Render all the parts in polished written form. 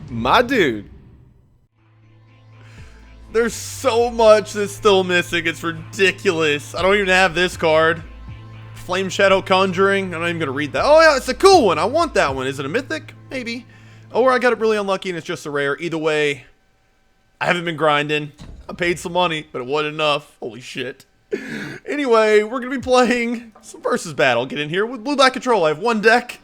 My dude. There's so much that's still missing. It's ridiculous. I don't even have this card. Flame Shadow Conjuring. I'm not even going to read that. Oh, yeah, it's a cool one. I want that one. Is it a mythic? Maybe. Or I got it really unlucky and it's just a rare. Either way, I haven't been grinding. I paid some money, but it wasn't enough. Holy shit. Anyway, we're going to be playing some versus battle. Get in here with blue-black control. I have one deck.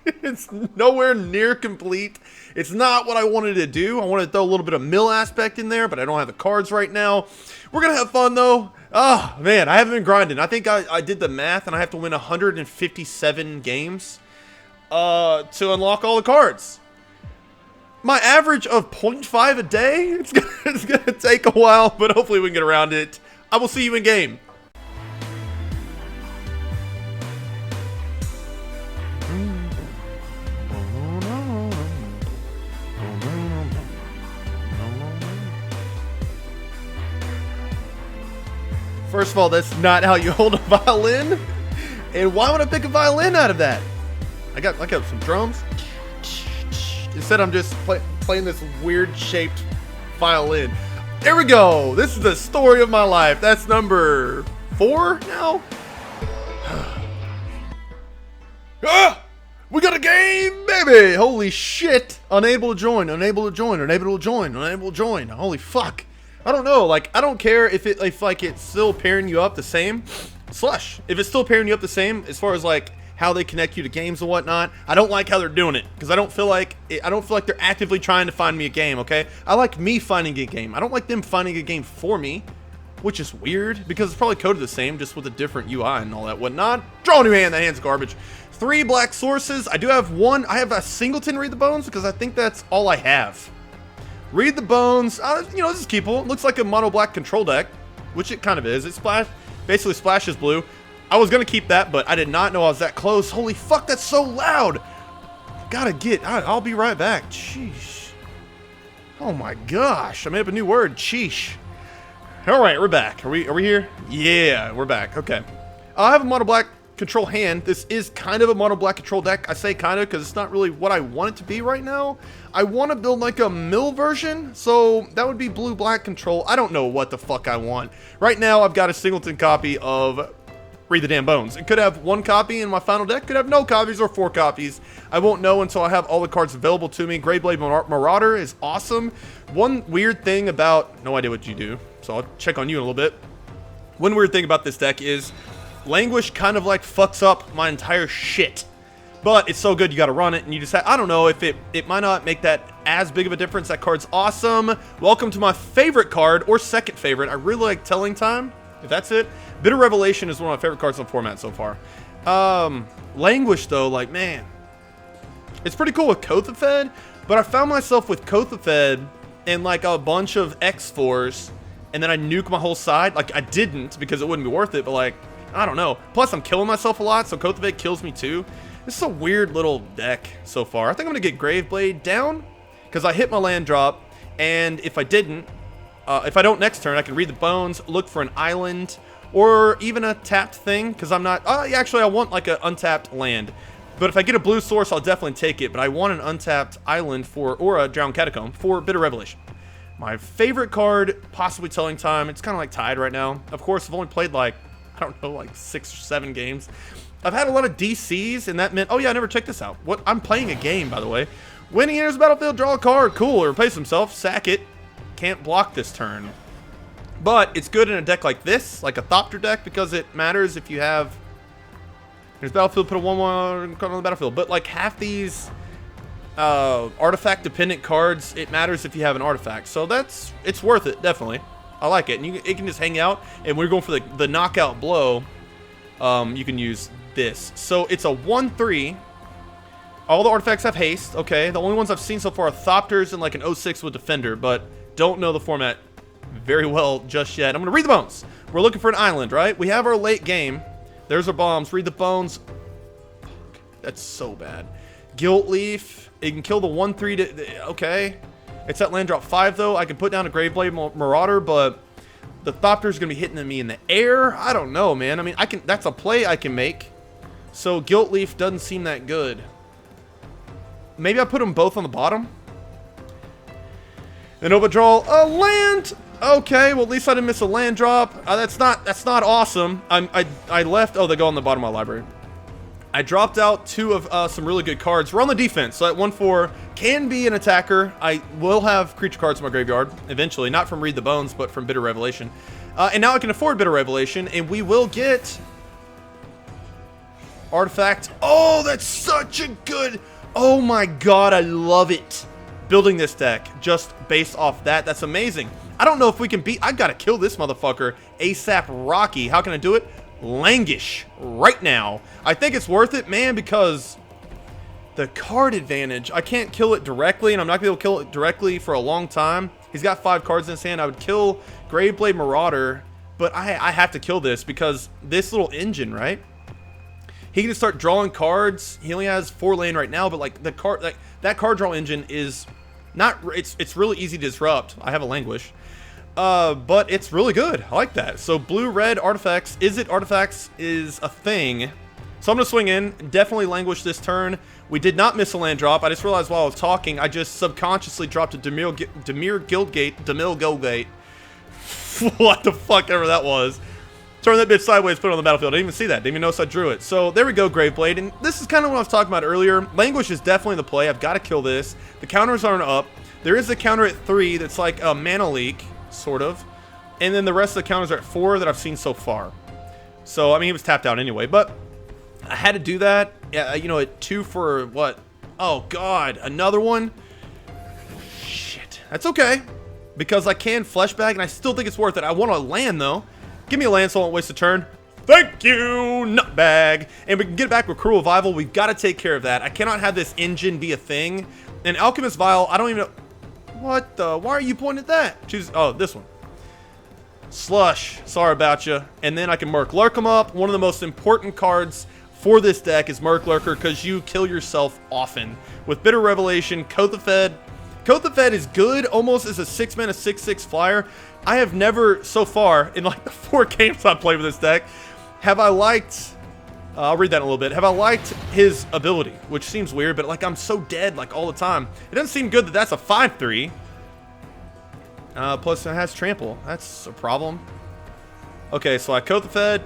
It's nowhere near complete. It's not what I wanted to do. I wanted to throw a little bit of mill aspect in there, but I don't have the cards right now. We're going to have fun, though. Oh, man, I haven't been grinding. I think I did the math, and I have to win 157 games to unlock all the cards. My average of 0.5 a day? It's going to take a while, but hopefully we can get around it. I will see you in game. First of all, that's not how you hold a violin. And why would I pick a violin out of that? I got some drums. Instead, I'm just playing this weird shaped violin. There we go. This is the story of my life. That's number 4 now. Ah! We got a game, baby. Holy shit. Unable to join, unable to join, unable to join, unable to join. Holy fuck. I don't know, like, I don't care if it's still pairing you up the same. Slush. If it's still pairing you up the same as far as like how they connect you to games and whatnot, I don't like how they're doing it because I don't feel like they're actively trying to find me a game. Okay, I like me finding a game. I don't like them finding a game for me, which is weird because it's probably coded the same, just with a different UI and all that whatnot. Draw a new hand. That hand's garbage. 3 black sources. I do have one. I have a singleton Read the Bones because I think that's all I have. Read the Bones. You know, this is keepable. It looks like a mono black control deck, which it kind of is. It basically splashes blue. I was going to keep that, but I did not know I was that close. Holy fuck, that's so loud. I'll be right back. Sheesh. Oh my gosh. I made up a new word. Sheesh. All right, we're back. Are we here? Yeah, we're back. Okay. I have a mono black control hand. This is kind of a mono black control deck. I say kind of because it's not really what I want it to be right now. I want to build like a mill version, so that would be blue black control. I don't know what the fuck I want. Right now, I've got a singleton copy of Read the Damn Bones. It could have 1 copy in my final deck, could have no copies or 4 copies. I won't know until I have all the cards available to me. Greyblade Marauder is awesome. One weird thing about, no idea what you do, so I'll check on you in a little bit. One weird thing about this deck is Languish kind of like fucks up my entire shit. But it's so good you gotta run it, and you just I don't know if it might not make that as big of a difference. That card's awesome. Welcome to my favorite card, or second favorite. I really like Telling Time, if that's it. Bitter Revelation is one of my favorite cards on the format so far. Languish though, like, man, it's pretty cool with Kothofed, but I found myself with Kothofed and like a bunch of X4s, and then I nuke my whole side. Like, I didn't because it wouldn't be worth it, but like, I don't know. Plus, I'm killing myself a lot, so Kothofed kills me too. This is a weird little deck so far. I think I'm going to get Graveblade down because I hit my land drop, and if I didn't, if I don't next turn, I can Read the Bones, look for an island, or even a tapped thing because I'm not... actually, I want like an untapped land. But if I get a blue source, I'll definitely take it. But I want an untapped island or a Drowned Catacomb for Bitter Revelation. My favorite card, possibly Telling Time. It's kind of like tied right now. Of course, I've only played like, I don't know, like 6 or 7 games. I've had a lot of DCs, and that meant... Oh, yeah, I never checked this out. I'm playing a game, by the way. When he enters the battlefield, draw a card. Cool. Or replace himself. Sack it. Can't block this turn. But it's good in a deck like this, like a Thopter deck, because it matters if you have... Here's battlefield, put a 1/1 card on the battlefield. But like half these artifact-dependent cards, it matters if you have an artifact. So it's worth it, definitely. I like it. And it can just hang out, and we're going for the knockout blow. You can use this. So it's a 1/3. All the artifacts have haste. Okay, the only ones I've seen so far are Thopters and like an 06 with Defender, but don't know the format very well just yet. I'm gonna Read the Bones. We're looking for an island, right? We have our late game. There's our bombs. Read the Bones. Fuck, that's so bad. Guilt Leaf. It can kill the 1/3 okay. It's at land drop 5 though. I can put down a Graveblade Marauder, but the Thopter's gonna be hitting me in the air. I don't know, man. I mean, that's a play I can make. So Guilt Leaf doesn't seem that good. maybe I put them both on the bottom. Then overdraw a land. Okay, well at least I didn't miss a land drop. That's not awesome. I left. Oh, they go on the bottom of my library. I dropped out 2 of some really good cards. We're on the defense, so that 1/4 can be an attacker. I will have creature cards in my graveyard eventually, not from Read the Bones, but from Bitter Revelation. And now I can afford Bitter Revelation, and we will get Artifact. Oh, that's such a good. Oh my god, I love it. Building this deck just based off that. That's amazing. I don't know if we can beat. I gotta kill this motherfucker ASAP Rocky. How can I do it? Languish right now. I think it's worth it, man, because the card advantage. I can't kill it directly, and I'm not gonna be able to kill it directly for a long time. He's got 5 cards in his hand. I would kill Graveblade Marauder, but I have to kill this because this little engine, right? He can just start drawing cards. He only has 4 land right now, but like the card, like that card draw engine is not. It's really easy to disrupt. I have a Languish. But it's really good. I like that. So blue-red artifacts. Artifacts is a thing. So I'm going to swing in. Definitely Languish this turn. We did not miss a land drop. I just realized while I was talking, I just subconsciously dropped a Demir Guildgate. What the fuck ever that was. Turn that bitch sideways, put it on the battlefield. I didn't even see that. Didn't even notice I drew it. So there we go, Graveblade. And this is kind of what I was talking about earlier. Languish is definitely the play. I've got to kill this. The counters aren't up. There is a counter at 3 that's like a mana leak. Sort of. And then the rest of the counters are at 4 that I've seen so far. So, I mean, he was tapped out anyway. But I had to do that. Yeah, you know, at 2 for what? Oh, God. Another one? Shit. That's okay. Because I can fleshback, and I still think it's worth it. I want a land, though. Give me a land so I won't waste a turn. Thank you, nutbag. And we can get back with Cruel Revival. We've got to take care of that. I cannot have this engine be a thing. And Alchemist Vial, I don't even know. What the? Why are you pointing at that? Choose. Oh, this one. Slush. Sorry about you. And then I can Merc Lurk him up. One of the most important cards for this deck is Merc Lurker because you kill yourself often. With Bitter Revelation, Kothofed. Kothofed is good almost as a 6-mana 6/6 flyer. I have never, so far, in like the 4 games I've played with this deck, have I liked... I'll read that in a little bit. Have I liked his ability, which seems weird, but like I'm so dead like all the time. It doesn't seem good that that's a 5/3. Plus it has trample. That's a problem. Okay, so I Kothofed.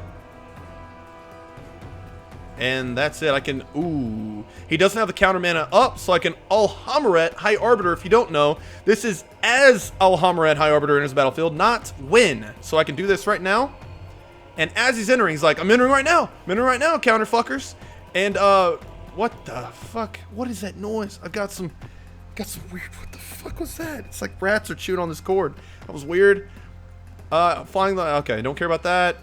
And that's it. I can... Ooh. He doesn't have the counter mana up, so I can Alhammaret High Arbiter. If you don't know, this is as Alhammaret High Arbiter in his battlefield, not when. So I can do this right now. And as he's entering, he's like, I'm entering right now. I'm entering right now, counter fuckers. And, what the fuck? What is that noise? I've got some weird... What the fuck was that? It's like rats are chewing on this cord. That was weird. Flying the... Okay, don't care about that.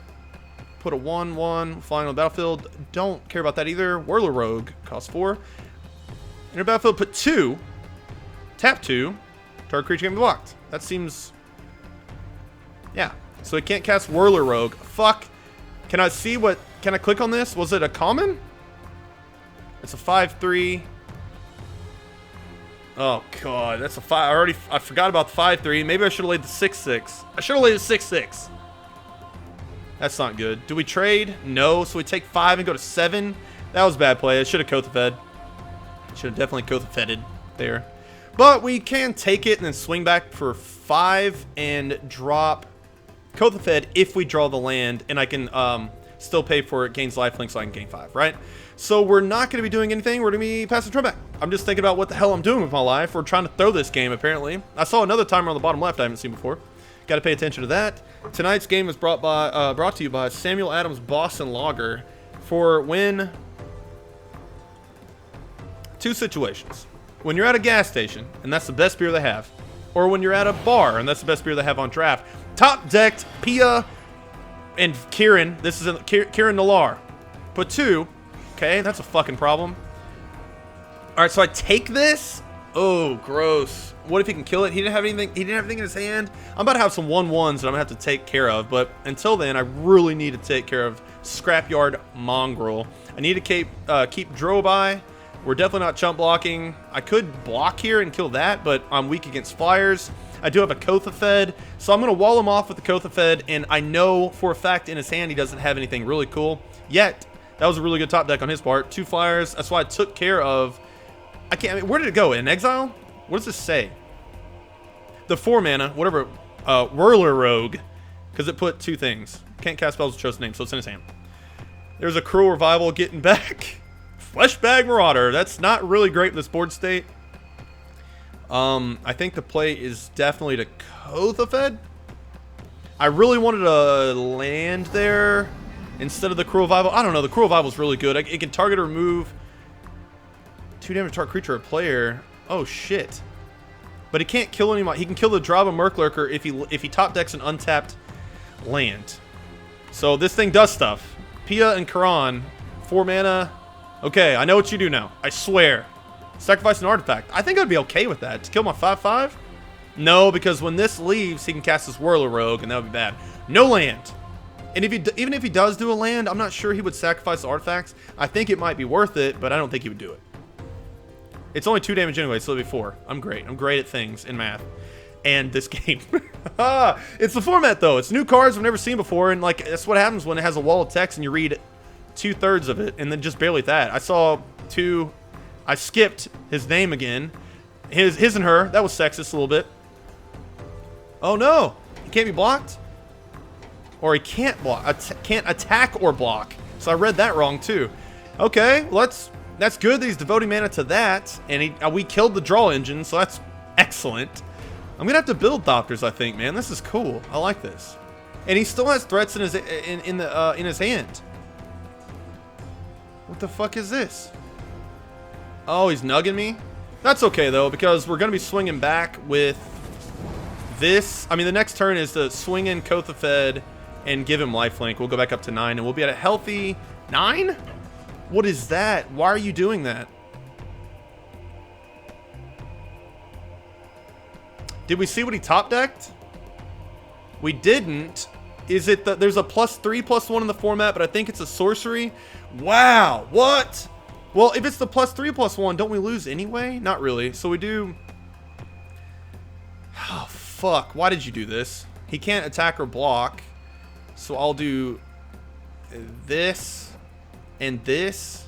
Put a 1/1 flying on the battlefield. Don't care about that either. Whirler Rogue costs 4. In your battlefield, put 2. Tap 2. Target creature can be blocked. That seems... Yeah. So he can't cast Whirler Rogue. Fuck. Can I see what... Can I click on this? Was it a common? It's a 5/3. Oh, God. That's a 5... I forgot about the 5/3. Maybe I should have laid the 6/6. I should have laid the 6/6. That's not good. Do we trade? No. So we take 5 and go to 7. That was bad play. I should have Kothofed. Should have definitely Kothofeded there. But we can take it and then swing back for 5 and drop Kothofed if we draw the land, and I can still pay for it, gains lifelink, so I can gain 5, right? So we're not going to be doing anything. We're going to be passing the turn back. I'm just thinking about what the hell I'm doing with my life. We're trying to throw this game, apparently. I saw another timer on the bottom left I haven't seen before. Got to pay attention to that. Tonight's game is brought to you by Samuel Adams Boston Lager for when... 2 situations. When you're at a gas station, and that's the best beer they have. Or when you're at a bar, and that's the best beer they have on draft. Top decked Pia and Kieran. This is Kieran Nalar. Put 2. Okay, that's a fucking problem. Alright, so I take this. Oh, gross. What if he can kill it? He didn't have anything. He didn't have anything in his hand. I'm about to have some 1/1s that I'm gonna have to take care of. But until then, I really need to take care of Scrapyard Mongrel. I need to keep Drobai. We're definitely not chump blocking. I could block here and kill that, but I'm weak against flyers. I do have a Kothofed, so I'm going to wall him off with the Kothofed, and I know for a fact in his hand he doesn't have anything really cool. Yet, that was a really good top deck on his part. 2 flyers. That's why I took care of I can't. I mean, where did it go? In exile? What does this say? The 4 mana, whatever. Whirler Rogue, because it put 2 things. Can't cast spells with chosen name, so it's in his hand. There's a Cruel Revival getting back. Fleshbag Marauder. That's not really great in this board state. I think the play is definitely to Kothofed. I really wanted a land there instead of the Cruel Revival. I don't know. The Cruel Revival is really good. It can target or remove 2 damage to target creature or player. Oh shit! But he can't kill anybody. He can kill the Draba Murklurker if he top decks an untapped land. So this thing does stuff. Pia and Karan, 4 mana. Okay, I know what you do now. I swear. Sacrifice an artifact. I think I'd be okay with that. To kill my 5/5? No, because when this leaves, he can cast this Whirler Rogue, and that would be bad. No land. And even if he does do a land, I'm not sure he would sacrifice the artifacts. I think it might be worth it, but I don't think he would do it. It's only 2 damage anyway, so it'll be 4. I'm great. I'm great at things in math. And this game. It's the format, though. It's new cards I've never seen before, and like that's what happens when it has a wall of text and you read 2/3 of it, and then just barely that. I saw 2... I skipped his name again. His and her. That was sexist a little bit. Oh no! He can't be blocked? Or he can't block. Can't attack or block. So I read that wrong too. Okay, well that's good that he's devoting mana to that. And we killed the draw engine, so that's excellent. I'm gonna have to build Thopters, I think, man. This is cool. I like this. And he still has threats in his hand. What the fuck is this? Oh, he's nugging me? That's okay, though, because we're going to be swinging back with this. I mean, the next turn is to swing in Kothofed and give him lifelink. We'll go back up to 9, and we'll be at a healthy 9? What is that? Why are you doing that? Did we see what he top decked? We didn't. Is it that there's a +3/+1 in the format, but I think it's a sorcery? Wow, what? Well, if it's the +3/+1, don't we lose anyway? Not really. So we do... Oh, fuck. Why did you do this? He can't attack or block. So I'll do this and this.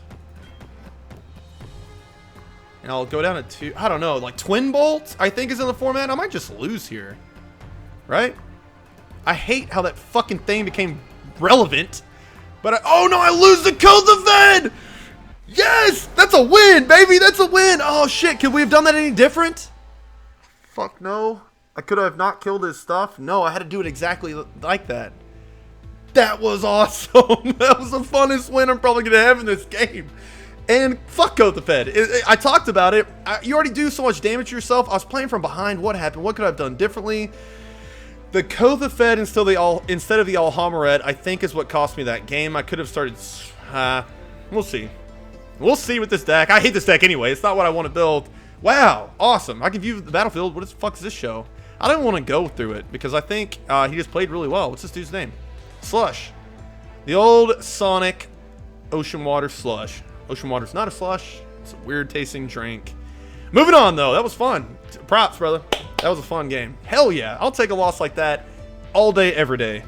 And I'll go down to 2. I don't know. Like Twin Bolt, I think, is in the format. I might just lose here. Right? I hate how that fucking thing became relevant. But oh no, I lose the Kothofed! Yes! That's a win, baby! That's a win! Oh shit, could we have done that any different? Fuck no. I could have not killed his stuff. No, I had to do it exactly like that. That was awesome. That was the funnest win I'm probably going to have in this game. And fuck Kothofed. I talked about it. You already do so much damage to yourself. I was playing from behind. What happened? What could I have done differently? The Kothofed instead of the Alhammarret, I think, is what cost me that game. I could have started... we'll see. We'll see with this deck. I hate this deck anyway. It's not what I want to build. Wow. Awesome. I can view the battlefield. What the fuck is this show? I don't want to go through it because I think he just played really well. What's this dude's name? Slush. The old Sonic Ocean Water Slush. Ocean Water's not a slush. It's a weird tasting drink. Moving on, though. That was fun. Props, brother. That was a fun game. Hell yeah. I'll take a loss like that all day, every day.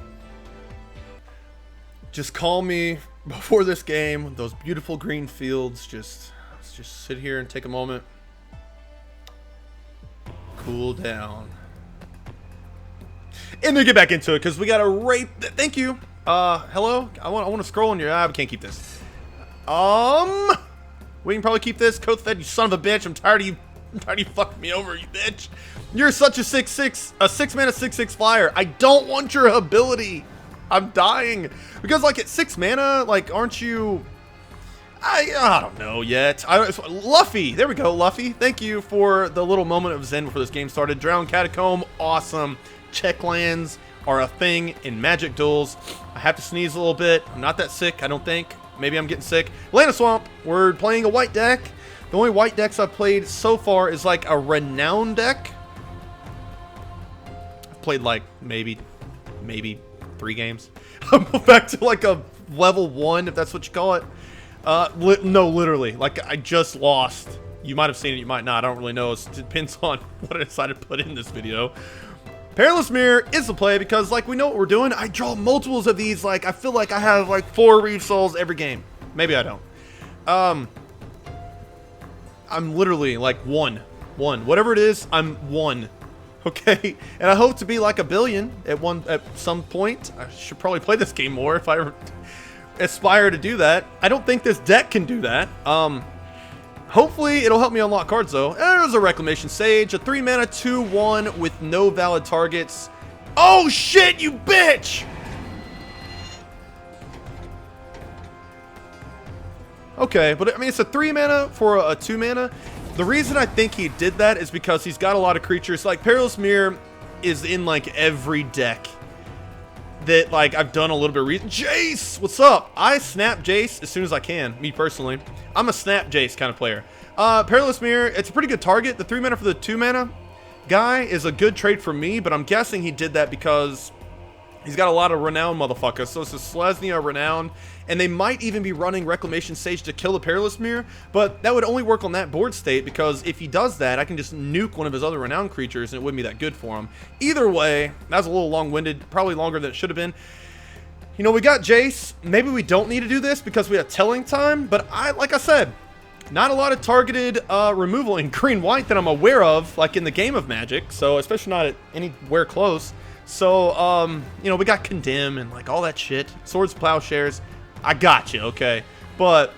Just call me before this game. Those beautiful green fields. Let's just sit here and take a moment. Cool down. And then get back into it because we got to rate. Thank you. Hello. I want to scroll on your. We can't keep this. We can probably keep this. Kothofed, you son of a bitch. I'm tired of you. I'm tired of you fucking me over, you bitch. You're such a 6/6, a 6-mana 6/6 flyer. I don't want your ability. I'm dying because like at 6 mana, like aren't you? I don't know yet. Luffy, there we go, Luffy. Thank you for the little moment of zen before this game started. Drowned Catacomb, awesome. Check lands are a thing in Magic Duels. I have to sneeze a little bit. I'm not that sick, I don't think. Maybe I'm getting sick. Lana Swamp, we're playing a white deck. The only white decks I've played so far is like a Renown deck. I've played like maybe 3 games. I'm back to like a level 1, if that's what you call it. No, literally. Like I just lost. You might have seen it, you might not. I don't really know. It depends on what I decided to put in this video. Perilous Mirror is the play because, like, we know what we're doing. I draw multiples of these. Like, I feel like I have, like, 4 Reef Souls every game. Maybe I don't. I'm literally like one. Whatever it is, I'm one. Okay? And I hope to be like a billion at some point. I should probably play this game more if I ever aspire to do that. I don't think this deck can do that. Hopefully it'll help me unlock cards though. There's a Reclamation Sage, a 3 mana 2/1 with no valid targets. Oh shit, you bitch! Okay, but I mean it's a 3 mana for a 2 mana. The reason I think he did that is because he's got a lot of creatures. Like Perilous Mirror is in like every deck that like I've done a little bit of reason. Jace, what's up? I snap Jace as soon as I can, me personally. I'm a snap Jace kind of player. Perilous Mirror, it's a pretty good target. The 3 mana for the 2 mana guy is a good trade for me, but I'm guessing he did that because he's got a lot of Renown motherfuckers. So it's a Selesnya Renown, and they might even be running Reclamation Sage to kill the Perilous Mirror, but that would only work on that board state because if he does that, I can just nuke one of his other Renown creatures and it wouldn't be that good for him. Either way, that was a little long-winded, probably longer than it should have been. You know, we got Jace. Maybe we don't need to do this because we have Telling Time, but like I said, not a lot of targeted removal in green-white that I'm aware of, like in the game of Magic, so especially not at anywhere close. So, you know, we got Condemn and like all that shit. Swords, Plowshares. I got you, okay. But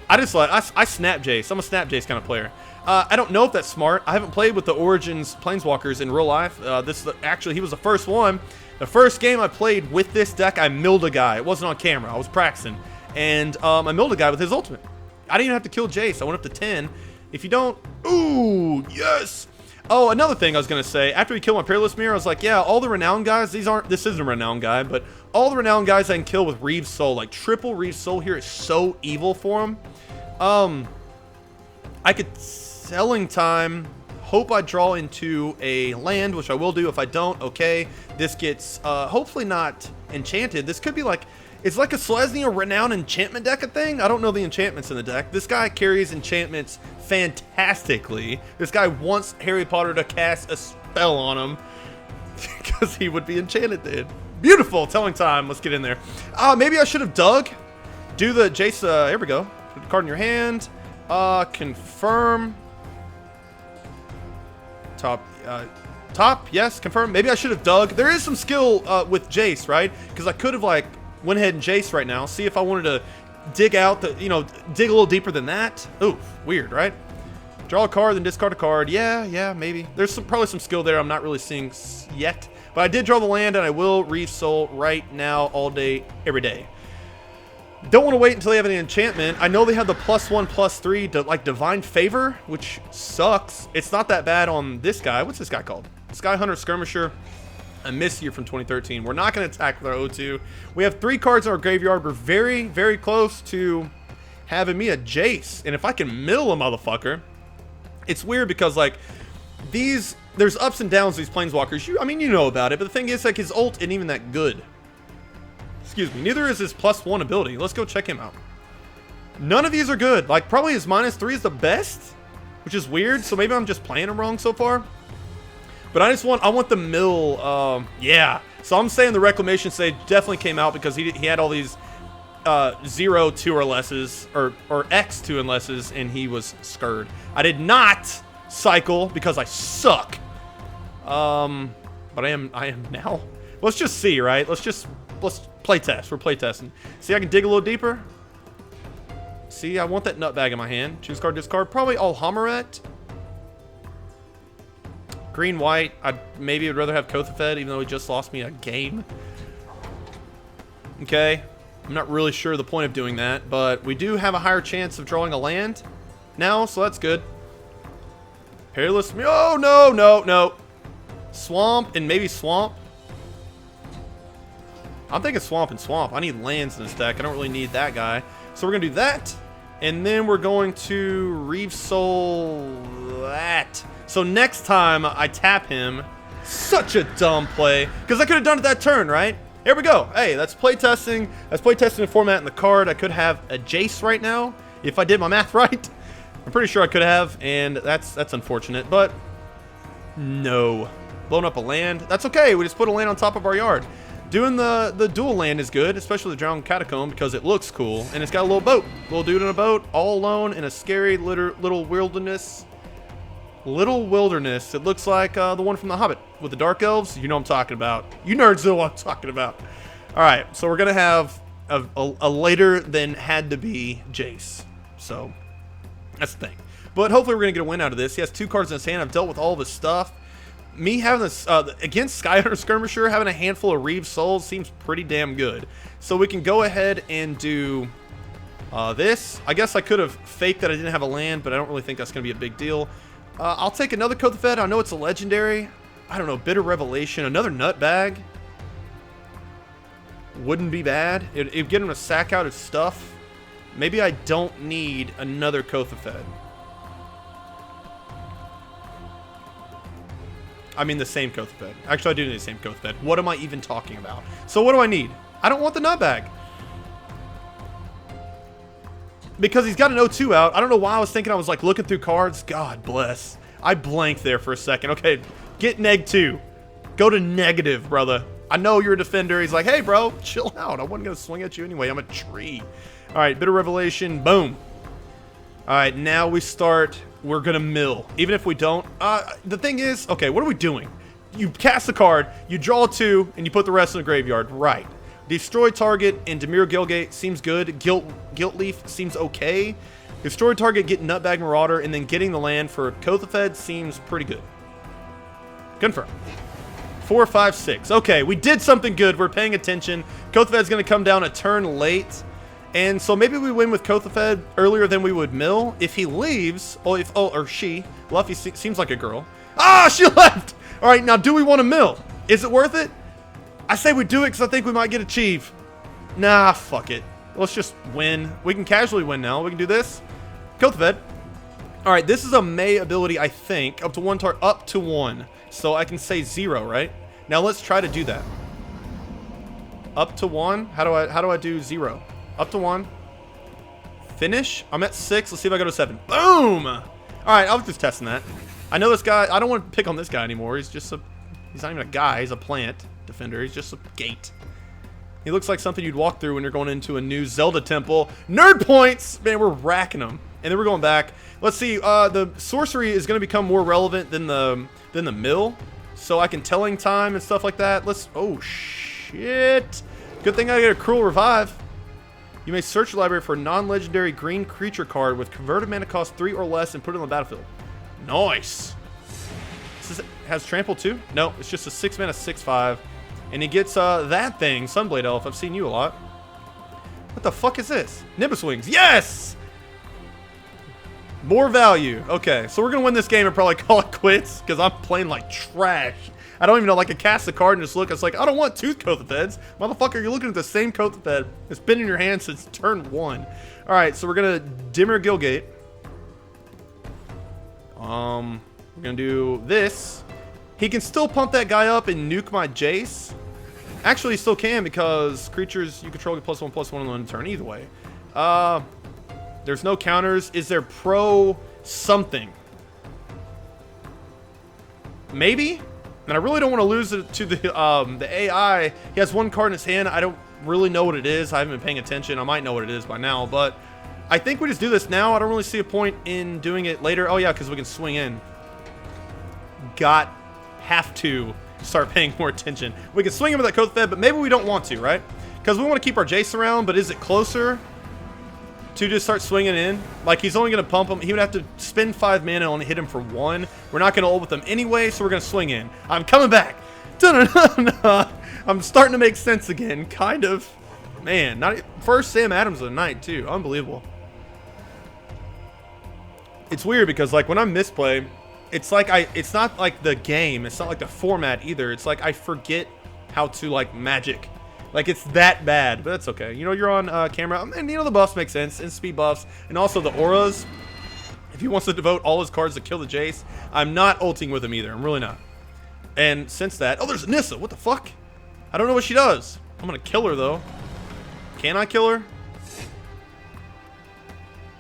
I just like, I snap Jace. I'm a snap Jace kind of player. I don't know if that's smart. I haven't played with the Origins Planeswalkers in real life. This is actually, he was the first one. The first game I played with this deck, I milled a guy. It wasn't on camera. I was practicing. And I milled a guy with his ultimate. I didn't even have to kill Jace. I went up to 10. If you don't... Ooh, yes! Oh, another thing I was going to say. After we killed my Perilous Mirror, I was like, yeah, all the Renown guys, this isn't a Renown guy, but all the Renown guys I can kill with Reeve's Soul, like triple Reeve's Soul here is so evil for him. I could Telling Time, hope I draw into a land, which I will do. If I don't, okay. This gets, hopefully not enchanted. This could be like, it's like a Selesnya Renown enchantment deck thing. I don't know the enchantments in the deck. This guy carries enchantments fantastically. This guy wants Harry Potter to cast a spell on him because he would be enchanted then. Beautiful. Telling Time. Let's get in there. Maybe I should have dug. Do the Jace. Here we go. Put the card in your hand. Confirm. Top. Yes. Confirm. Maybe I should have dug. There is some skill with Jace, right? Because I could have like went ahead and Jace right now. See if I wanted to dig out the, you know, dig a little deeper than that. Ooh, weird, right? Draw a card, then discard a card. Yeah, maybe. There's probably some skill there I'm not really seeing yet. But I did draw the land, and I will Reeve's Soul right now, all day, every day. Don't want to wait until they have any enchantment. I know they have the +1/+3 to like Divine Favor, which sucks. It's not that bad on this guy. What's this guy called? Sky Hunter Skirmisher. A miss year from 2013. We're not going to attack with our O2. We have 3 cards in our graveyard. We're very, very close to having me a Jace. And if I can mill a motherfucker, it's weird because like there's ups and downs with these Planeswalkers. I mean, you know about it, but the thing is like his ult isn't even that good. Excuse me. Neither is his +1 ability. Let's go check him out. None of these are good. Like probably his -3 is the best, which is weird. So maybe I'm just playing him wrong so far. But I want the mill, yeah. So I'm saying the Reclamation Sage definitely came out because he had all these 0 2 or lesses, or X 2 and lesses, and he was scared. I did not cycle because I suck. But I am now. Let's just see, right? Let's play test. We're play testing. See, I can dig a little deeper. See, I want that nutbag in my hand. Choose card, discard. Probably all Hammeret. Green, white, maybe would rather have Kothofed, even though he just lost me a game. Okay, I'm not really sure the point of doing that, but we do have a higher chance of drawing a land now, so that's good. Perilous, oh, no. Swamp and maybe Swamp. I'm thinking Swamp and Swamp. I need lands in this deck. I don't really need that guy. So we're going to do that, and then we're going to Reeve's Soul that. So next time I tap him, such a dumb play, because I could have done it that turn, right? Here we go. Hey, that's playtesting. That's playtesting the format and the card. I could have a Jace right now, if I did my math right. I'm pretty sure I could have, and that's unfortunate, but no. Blown up a land. That's okay. We just put a land on top of our yard. Doing the dual land is good, especially the Drowned Catacomb, because it looks cool. And it's got a little boat. Little dude in a boat, all alone in a scary little wilderness. Little wilderness. It looks like the one from The Hobbit with the Dark Elves. You know what I'm talking about. You nerds know what I'm talking about. All right, so we're going to have a later than had to be Jace. So that's the thing. But hopefully we're going to get a win out of this. He has 2 cards in his hand. I've dealt with all this stuff. Me having this, against Skyhunter Skirmisher, having a handful of Reeve Souls seems pretty damn good. So we can go ahead and do this. I guess I could have faked that I didn't have a land, but I don't really think that's going to be a big deal. I'll take another Kothofed. I know it's a legendary. I don't know, Bitter Revelation. Another Nutbag. Wouldn't be bad. It'd get him to sack out his stuff. Maybe I don't need another Kothofed. I mean the same Kothofed. Actually, I do need the same Kothofed. What am I even talking about? So what do I need? I don't want the Nutbag. Because he's got an 0-2 out. I don't know why I was thinking I was like looking through cards. God bless. I blanked there for a second. Okay, get -2. Go to negative, brother. I know you're a defender. He's like, hey, bro, chill out. I wasn't going to swing at you anyway. I'm a tree. All right, Bitter Revelation. Boom. All right, now we start. We're going to mill. Even if we don't. The thing is, okay, what are we doing? You cast a card, you draw 2, and you put the rest in the graveyard. Right. Destroy target and Dimir Gilgate seems good. Guilt Leaf seems okay. Destroy target, get Nutbag Marauder, and then getting the land for Kothofed seems pretty good. Confirm. 4, 5, 6. Okay, we did something good. We're paying attention. Kothofed's going to come down a turn late. And so maybe we win with Kothofed earlier than we would mill. If he leaves, or she, Luffy seems like a girl. Ah, she left! All right, now do we want to mill? Is it worth it? I say we do it because I think we might get achieve. Nah, fuck it. Let's just win. We can casually win now. We can do this. Kothofed. All right, this is a May ability, I think. Up to 1. So I can say 0, right? Now let's try to do that. Up to 1. How do I do 0? Up to 1. Finish. I'm at 6. Let's see if I go to 7. Boom! All right, I was just testing that. I know this guy. I don't want to pick on this guy anymore. He's just a. He's not even a guy. He's a plant defender. He's just a gate. He looks like something you'd walk through when you're going into a new Zelda temple. Nerd points! Man, we're racking them. And then we're going back. Let's see. The sorcery is going to become more relevant than the mill. So I can telling time and stuff like that. Let's. Oh, shit. Good thing I get a Cruel Revive. You may search your library for a non-legendary green creature card with converted mana cost 3 or less and put it on the battlefield. Nice. Has trample too? No, it's just a 6 mana 6/5. And he gets that thing, Sunblade Elf. I've seen you a lot. What the fuck is this? Nimbus Wings. Yes! More value. Okay, so we're gonna win this game and probably call it quits because I'm playing like trash. I don't even know, like I cast the card and just look, it's like, I don't want 2 Kothofeds. Motherfucker, you're looking at the same Kothofed. It's been in your hand since turn 1. Alright, so we're gonna Dimir Gilgate. We're gonna do this. He can still pump that guy up and nuke my Jace. Actually, he still can because creatures you control get +1/+1 on the turn either way. There's no counters. Is there pro something? Maybe? And I really don't want to lose it to the AI. He has 1 card in his hand. I don't really know what it is. I haven't been paying attention. I might know what it is by now, but I think we just do this now. I don't really see a point in doing it later. Oh yeah, because we can swing in. Have to start paying more attention. We can swing him with that Kothofed, but maybe we don't want to, right? Because we want to keep our Jace around, but is it closer to just start swinging in? Like, he's only going to pump him. He would have to spend 5 mana and only hit him for 1. We're not going to ult with him anyway, so we're going to swing in. I'm coming back. I'm starting to make sense again, kind of. Man, first Sam Adams of the night, too. Unbelievable. It's weird because, like, when I misplay, it's like it's not like the game. It's not like the format either. It's like I forget how to, like, magic. Like, it's that bad, but that's okay. You know, you're on camera, and, you know, the buffs make sense, and speed buffs, and also the auras. If he wants to devote all his cards to kill the Jace, I'm not ulting with him either. I'm really not. And since that... Oh, there's Nissa. What the fuck? I don't know what she does. I'm going to kill her, though. Can I kill her?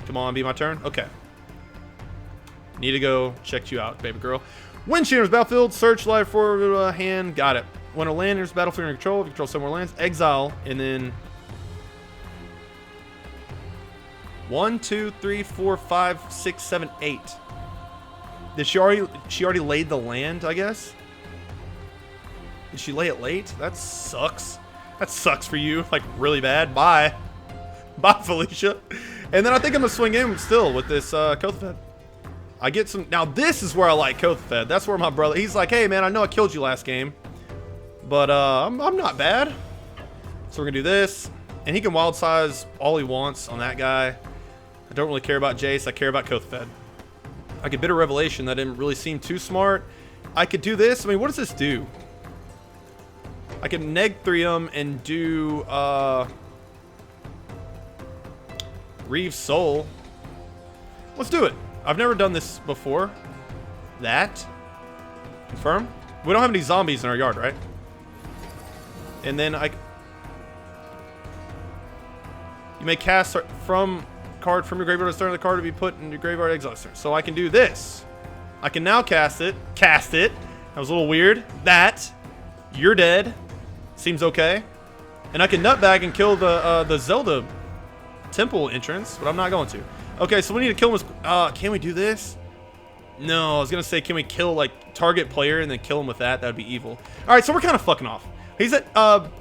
Come on, be my turn. Okay. Need to go check you out, baby girl. Wind Shearer's Battlefield. Search life for hand. Got it. When a land enters the battlefield under control, if you control several lands, exile, and then 1, 2, 3, 4, 5, 6, 7, 8. Did she already laid the land, I guess? Did she lay it late? That sucks. That sucks for you, like really bad. Bye. Bye, Felicia. And then I think I'm gonna swing in still with this Kothofed. I get some. Now this is where I like Kothofed. That's where my brother. He's like, hey man, I know I killed you last game, but I'm not bad. So we're gonna do this, and he can wild size all he wants on that guy. I don't really care about Jace. I care about Kothofed. I could Bitter Revelation. That didn't really seem too smart. I could do this. I mean, what does this do? I can neg 3 them and do Reeve's Soul. Let's do it. I've never done this before. That. Confirm. We don't have any zombies in our yard, right? And then you may cast from card from your graveyard at the start of the card to be put in your graveyard exile. So I can do this. I can now cast it. Cast it. That was a little weird. That. You're dead. Seems okay. And I can nutbag and kill the Zelda temple entrance, but I'm not going to. Okay, so we need to kill him with... can we do this? No, I was going to say, can we kill, like, target player and then kill him with that? That would be evil. All right, so we're kind of fucking off. He's at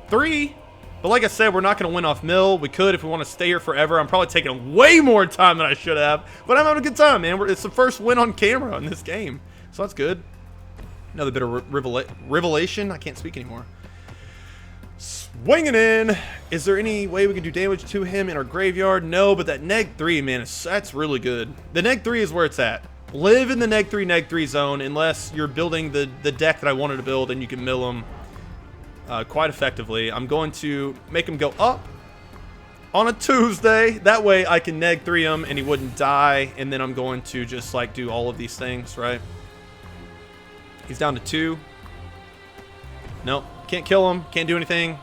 3, but like I said, we're not going to win off mill. We could if we want to stay here forever. I'm probably taking way more time than I should have, but I'm having a good time, man. It's the first win on camera in this game, so that's good. Another bit of revelation. I can't speak anymore. Swinging in. Is there any way we can do damage to him in our graveyard? No, but that neg 3, man, that's really good. The neg 3 is where it's at. Live in the neg 3 zone unless you're building the deck that I wanted to build and you can mill him quite effectively. I'm going to make him go up on a Tuesday. That way I can neg 3 him and he wouldn't die. And then I'm going to just like do all of these things, right? He's down to 2. Nope. Can't kill him. Can't do anything.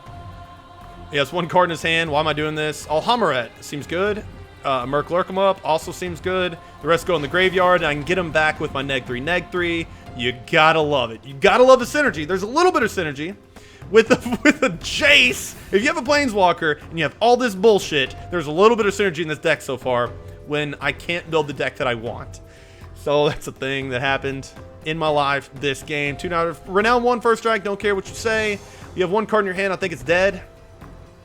He has 1 card in his hand. Why am I doing this? Alhammaret seems good. Merc Lurk him up also seems good. The rest go in the graveyard, and I can get him back with my neg 3. You gotta love it. You gotta love the synergy. There's a little bit of synergy with the Jace. If you have a Planeswalker and you have all this bullshit, there's a little bit of synergy in this deck so far when I can't build the deck that I want. So that's a thing that happened in my life this game. 2 out of Renown 1 first strike. Don't care what you say. You have 1 card in your hand. I think it's dead.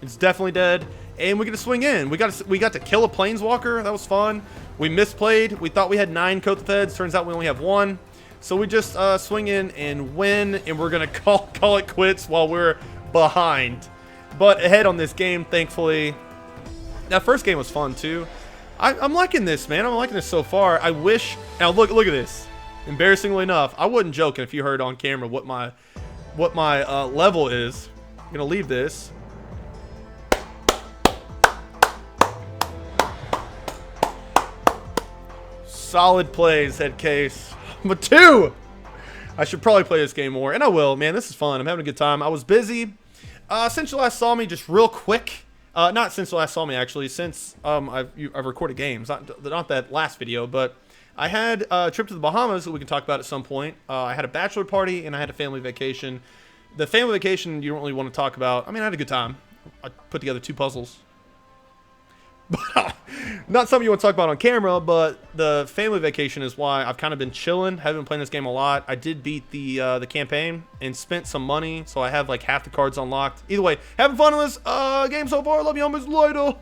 It's definitely dead. And we get to swing in. We got to kill a Planeswalker. That was fun. We misplayed. We thought we had 9 Kothofeds. Turns out we only have 1. So we just swing in and win. And we're going to call it quits while we're behind. But ahead on this game, thankfully. That first game was fun too. I'm liking this, man. I'm liking this so far. I wish... Now look at this. Embarrassingly enough, I wasn't joking if you heard on camera what my level is. I'm going to leave this. Solid plays, head case. But 2! I should probably play this game more, and I will, man. This is fun. I'm having a good time. I was busy. Since you last saw me, just real quick. Not since you last saw me, actually. Since I've recorded games. Not that last video, but I had a trip to the Bahamas that we can talk about at some point. I had a bachelor party, and I had a family vacation. The family vacation, you don't really want to talk about. I mean, I had a good time. I put together 2 puzzles. Not something you want to talk about on camera, but the family vacation is why I've kind of been chilling. Haven't been playing this game a lot. I did beat the campaign and spent some money, so I have like half the cards unlocked. Either way, having fun in this game so far. Love you, homies. Later.